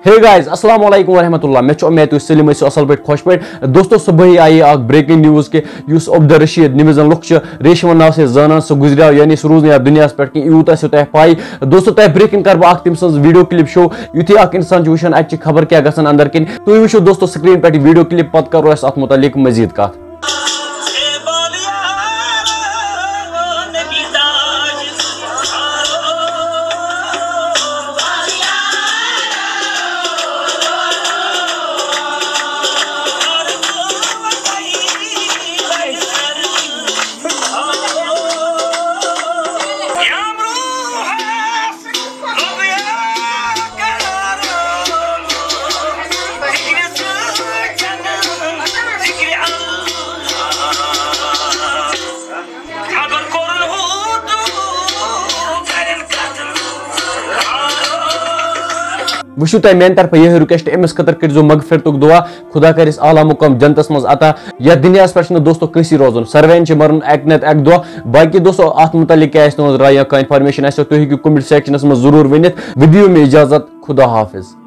Hey guys अस्सलाम वालेकुम वरहमतुल्लाह मैं उम्मीद तुम सलिम असल पे खुश पे दोस्तों सुबह आई ब्रेकिंग न्यूज़ के अब्दुल रशीद निमिज लुक रेशमन नाव से जाना सह गुजरिया यानी सह रूज दुनिया पे यूत तुह पाई दोस्तों तुम ब्रेकिंग कर बह तम सज वीडियो क्लिप शो युथी इंसान वुचान अत खबर क्या गसान अंदर कन तुम वो दोस्तों स्क्रीन पे वीडियो क्लिप पत करो अत मुतलिक मजीद कत। वुचु तुम मेन तरफ यह रिक्वेस्ट अमिस खतर करो मगफिरत दुआ खुदा कर आला मुकाम जनतस मज अता या दुनिया पे दोस्तों कंसी रोजन सर्वेन मरन अक नत अक दो बाकी दोस्तों अत मुतलिक क्या तुम राय या इंफॉर्मेशन तुम कमेंट सेक्शनस में जरूर वन वीडियो में इजाजत खुदा हाफिज।